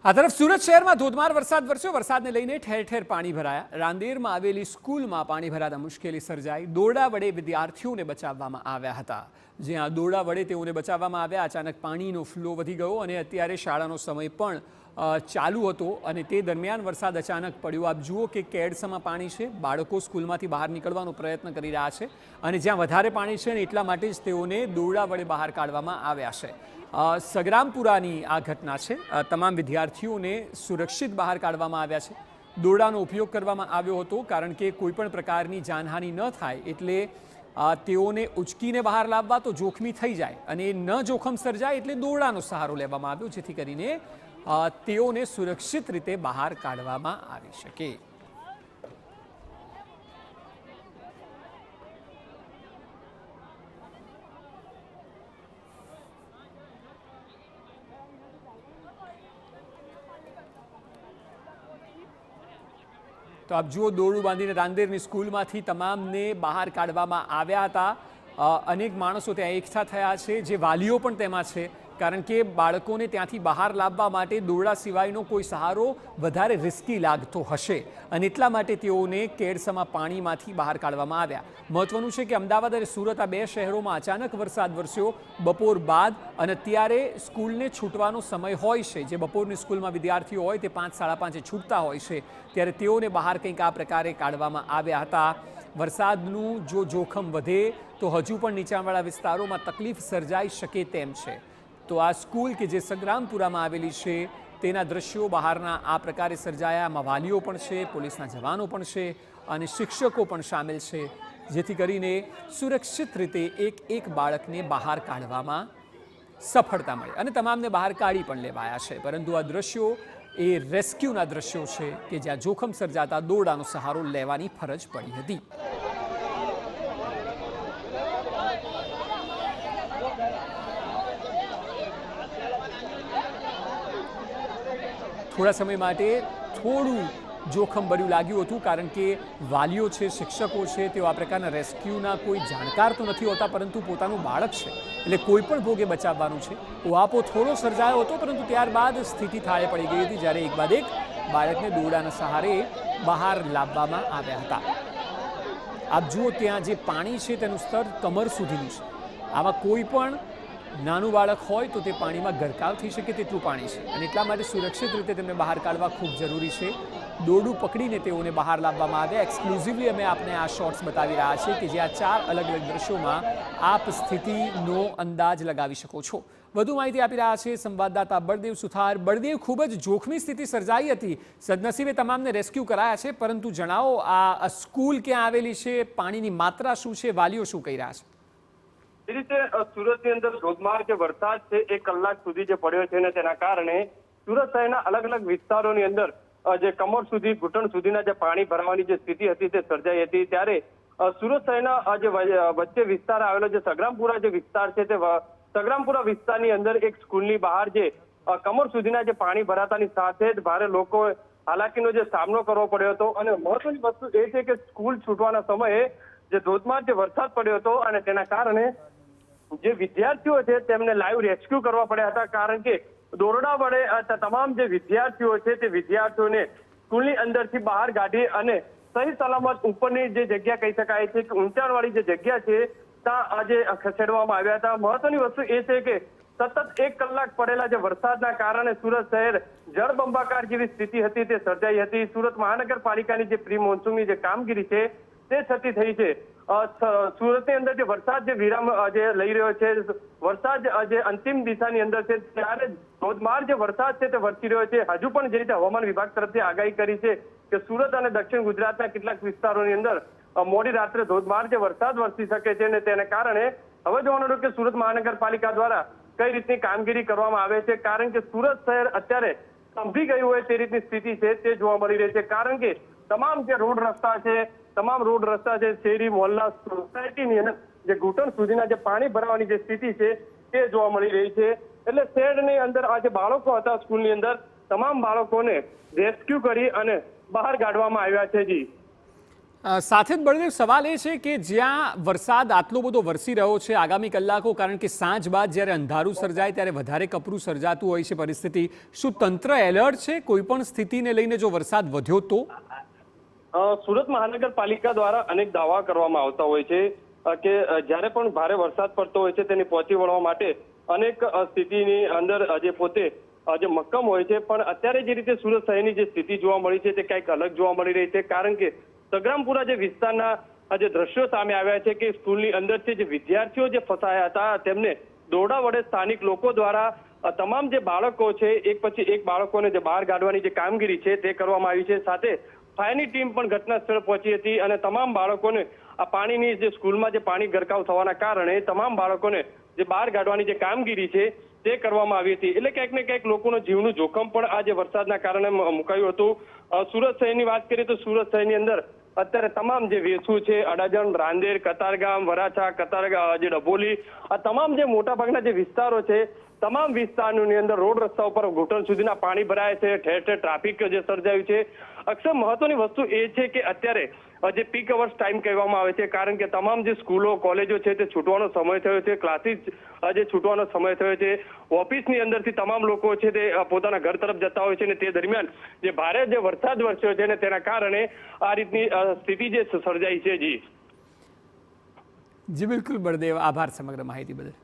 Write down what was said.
આ તરફ સુરત શહેરમાં ધોધમાર વરસાદ વરસ્યો। વરસાદને લઈને ઠેર ઠેર પાણી ભરાયા। રાંદેરમાં આવેલી સ્કૂલમાં પાણી ભરાતા મુશ્કેલી સર્જાઈ। દોરડા વડે વિદ્યાર્થીઓને બચાવવામાં આવ્યા હતા। જ્યાં દોરડા વડે તેઓને બચાવવામાં આવ્યા, અચાનક પાણીનો ફ્લો વધી ગયો અને અત્યારે શાળાનો સમય પણ ચાલુ હતો અને તે દરમિયાન વરસાદ અચાનક પડ્યો। આપ જુઓ કે કેડસમાં પાણી છે। બાળકો સ્કૂલમાંથી બહાર નીકળવાનો પ્રયત્ન કરી રહ્યા છે અને જ્યાં વધારે પાણી છે ને એટલા માટે જ તેઓને દોરડા વડે બહાર કાઢવામાં આવ્યા છે। સગ્રામપુરાની આ ઘટના છે। તમામ વિદ્યાર્થીઓને સુરક્ષિત બહાર કાઢવામાં આવ્યા છે। દોરડાનો ઉપયોગ કરવામાં આવ્યો હતો કારણ કે કોઈપણ પ્રકારની જાનહાનિ ન થાય એટલે તેઓને ઉચકીને બહાર લાવવા તો જોખમી થઈ જાય અને ન જોખમ સર્જાય એટલે દોરડાનો સહારો લેવામાં આવ્યો, જેથી કરીને તેઓને સુરક્ષિત રીતે બહાર કાઢવામાં આવી શકે। તો આપ જુઓ, દોરડું બાંધીને રાંદેરની સ્કૂલમાંથી તમામને બહાર કાઢવામાં આવ્યા હતા। અનેક માણસો ત્યાં એકઠા થયા છે, જે વાલીઓ પણ તેમાં છે, કારણ કે બાળકોને ત્યાંથી બહાર લાવવા માટે દોરડા સિવાયનો કોઈ સહારો વધારે રિસ્કી લાગતો હશે અને એટલા માટે તેઓને કેડસમાં પાણીમાંથી બહાર કાઢવામાં આવ્યા। મહત્વનું છે કે અમદાવાદ અને સુરત આ બે શહેરોમાં અચાનક વરસાદ વરસ્યો બપોર બાદ અને ત્યારે સ્કૂલને છૂટવાનો સમય હોય છે। જે બપોરની સ્કૂલમાં વિદ્યાર્થીઓ હોય તે 5, 5:30 છૂટતા હોય છે, ત્યારે તેઓને બહાર કંઈક આ પ્રકારે કાઢવામાં આવ્યા હતા। વરસાદનું જો જોખમ વધે તો હજુ પણ નીચાણવાળા વિસ્તારોમાં તકલીફ સર્જાઈ શકે તેમ છે। તો આ સ્કૂલ કે જે સગ્રામપુરામાં આવેલી છે તેના દ્રશ્યો બહારના આ પ્રકારે સર્જાયા। આમાં વાલીઓ પણ છે, પોલીસના જવાનો પણ છે અને શિક્ષકો પણ સામેલ છે, જેથી કરીને સુરક્ષિત રીતે એક બાળકને બહાર કાઢવામાં સફળતા મળી અને તમામને બહાર કાઢી પણ લેવાયા છે। પરંતુ આ દ્રશ્યો એ રેસ્ક્યુના દ્રશ્યો છે કે જ્યાં જોખમ સર્જાતા દોરડાનો સહારો લેવાની ફરજ પડી હતી। થોડા સમય માટે થોડું જોખમ ભર્યું લાગ્યું હતું કારણ કે વાલીઓ છે, શિક્ષકો છે, તેઓ આ પ્રકારના રેસ્ક્યુના કોઈ જાણકાર તો નથી હોતા, પરંતુ પોતાનું બાળક છે એટલે કોઈ પણ ભોગે બચાવવાનું છે। ઉહાપો થોડો સર્જાયો હતો, પરંતુ ત્યારબાદ સ્થિતિ થાળે પડી ગઈ હતી જ્યારે એક બાદ એક બાળકને દોરડાના સહારે બહાર લાવવામાં આવ્યા હતા। આપ જુઓ, ત્યાં જે પાણી છે તેનું સ્તર કમર સુધીનું છે। આમાં કોઈ પણ નાનું બાળક હોય તો તે પાણીમાં ગરકાવ થઈ શકે તેટલું પાણી છે અને એટલા માટે સુરક્ષિત રીતે તેમને બહાર કાઢવા ખૂબ જરૂરી છે। દોરડું પકડીને તેઓને બહાર લાવવામાં આવ્યા। એક્સક્લુઝિવલી અમે આપને આ શોર્ટ્સ બતાવી રહ્યા છીએ કે જે આ 4 અલગ અલગ દ્રશ્યોમાં આપ સ્થિતિનો અંદાજ લગાવી શકો છો। વધુ માહિતી આપી રહ્યા છે સંવાદદાતા બળદેવ સુથાર। બળદેવ, ખૂબ જ જોખમી સ્થિતિ સર્જાઈ હતી, સદનસીબે તમામને રેસ્ક્યુ કરાયા છે, પરંતુ જણાવો આ સ્કૂલ ક્યાં આવેલી છે, પાણીની માત્રા શું છે, વાલીઓ શું કહી રહ્યા છે? એ રીતે સુરતની અંદર ધોધમાર જે વરસાદ છે 1 કલાક સુધી જે પડ્યો છે ને તેના કારણે સુરત શહેરના અલગ અલગ વિસ્તારોની અંદર જે કમર સુધી, ઘૂંટણ સુધીના જે પાણી ભરાવાની જે સ્થિતિ હતી તે સર્જાઈ હતી। ત્યારે સુરત શહેરના જે વચ્ચે વિસ્તાર આવેલો જે સગ્રામપુરા જે વિસ્તાર છે તે સગ્રામપુરા વિસ્તારની અંદર એક સ્કૂલની બહાર જે કમર સુધીના જે પાણી ભરાતાની સાથે જ ભારે લોકો હાલાકીનો જે સામનો કરવો પડ્યો હતો અને મહત્વની વસ્તુ એ છે કે સ્કૂલ છૂટવાના સમયે જે ધોધમાર જે વરસાદ પડ્યો હતો અને તેના કારણે જે વિદ્યાર્થીઓ છે તેમને લાઈવ રેસ્ક્યુ કરવા પડ્યા હતા, કારણ કે દોરડા વડે તમામ જે વિદ્યાર્થીઓ છે તે વિદ્યાર્થીઓને સ્કૂલની અંદરથી બહાર કાઢી અને સહી સલામત ઉપરની જે જગ્યા કહી શકાય છે કે ઊંચાણવાળી જે જગ્યા છે ત્યાં આજે ખસેડવામાં આવ્યા હતા। મહત્વની વસ્તુ એ છે કે સતત 1 કલાક પડેલા જે વરસાદના કારણે સુરત શહેર જળબંબાકાર જેવી સ્થિતિ હતી તે સર્જાઈ હતી। સુરત મહાનગરપાલિકાની જે પ્રી મોન્સૂનની જે કામગીરી છે તે થતી થઈ છે। સુરતની અંદર જે વરસાદ જે વિરામ જે લઈ રહ્યો છે, વરસાદ જે અંતિમ દિશાની અંદર છે, ત્યારે ધોધમાર જે વરસાદ છે તે વરસી રહ્યો છે। હજુ પણ જે રીતે હવામાન વિભાગ તરફથી આગાહી કરી છે કે સુરત અને દક્ષિણ ગુજરાતના કેટલાક વિસ્તારોની અંદર મોડી રાત્રે ધોધમાર જે વરસાદ વરસી શકે છે અને તેને કારણે હવે જોવાનું રહ્યું કે સુરત મહાનગરપાલિકા દ્વારા કઈ રીતની કામગીરી કરવામાં આવે છે, કારણ કે સુરત શહેર અત્યારે સ્તંભી ગયું હોય તે રીતની સ્થિતિ છે તે જોવા મળી રહી છે। કારણ કે તમામ જે રોડ રસ્તા છે, શેરી મોહલ્લા સોસાયટીની અંદર જે ઘૂંટણ સુધીના જે પાણી ભરાવાની જે સ્થિતિ છે તે જોવા મળી રહી છે। એટલે શહેરની અંદર આ જે બાળકો હતા સ્કૂલની અંદર, તમામ બાળકોને રેસ્ક્યુ કરી અને બહાર કાઢવામાં આવ્યા છે। જી સાથે જ બળદેવ સવાલ એ છે કે જ્યાં વરસાદ આટલો બધો વરસી રહ્યો છે આગામી કલાકો, કારણ કે સાંજ બાદ જ્યારે અંધારું સર્જાય ત્યારે વધારે કપરું સર્જાતું હોય છે પરિસ્થિતિ, શું તંત્ર એલર્ટ છે કોઈ પણ સ્થિતિને લઈને જો વરસાદ વધ્યો તો? સુરત મહાનગરપાલિકા દ્વારા અનેક દાવા કરવામાં આવતા હોય છે કે જ્યારે પણ ભારે વરસાદ પડતો હોય છે તેને પહોંચી વળવા માટે અનેક સ્થિતિની અંદર જે પોતે જે મક્કમ હોય છે, પણ અત્યારે જે રીતે સુરત શહેરની જે સ્થિતિ જોવા મળી છે તે કંઈક અલગ જોવા મળી રહી છે, કારણ કે સંગ્રામપુરા જે વિસ્તારના જે દ્રશ્યો સામે આવ્યા છે કે સ્કૂલની અંદરથી જે વિદ્યાર્થીઓ જે ફસાયા હતા તેમને દોરડા વડે સ્થાનિક લોકો દ્વારા તમામ જે બાળકો છે એક પછી એક બાળકોને જે બહાર કાઢવાની જે કામગીરી છે તે કરવામાં આવી છે. સાથે ફાયરની ટીમ પણ ઘટના સ્થળ પહોંચી હતી અને તમામ બાળકોને આ પાણીની જે સ્કૂલમાં જે પાણી ગરકાવ થવાના કારણે તમામ બાળકોને જે બહાર કાઢવાની જે કામગીરી છે તે કરવામાં આવી હતી. એટલે ક્યાંક ને ક્યાંક લોકોનું જીવનું જોખમ પણ આ જે વરસાદના કારણે મુકાયું હતું. સુરત શહેરની વાત કરીએ તો સુરત શહેરની અંદર અત્યારે તમામ જે વેસુ છે, અડાજણ, રાંદેર, કતારગામ, વરાછા, જે ડભોલી, આ તમામ જે મોટાભાગના જે વિસ્તારો છે તમામ વિસ્તારોની અંદર રોડ રસ્તા ઉપર ઘૂંટણ સુધીના પાણી ભરાય છે, ઠેર ઠેર ટ્રાફિક જે સર્જાયું છે. અક્ષર મહત્વની વસ્તુ એ છે કે અત્યારે જે પીક અવર્સ ટાઈમ કહેવામાં આવે છે, કારણ કે તમામ જે સ્કૂલો કોલેજો છે તે છૂટવાનો સમય થયો છે, ક્લાસીસ જે છૂટવાનો સમય થયો છે, ઓફિસની અંદરથી તમામ લોકો છે તે પોતાના ઘર તરફ જતા હોય છે અને તે દરમિયાન જે ભારે જે વરસાદ વરસ્યો છે ને તેના કારણે આ રીતની સ્થિતિ જે સર્જાઈ છે. જી બિલકુલ બળદેવ, આભાર સમગ્ર માહિતી બદલ.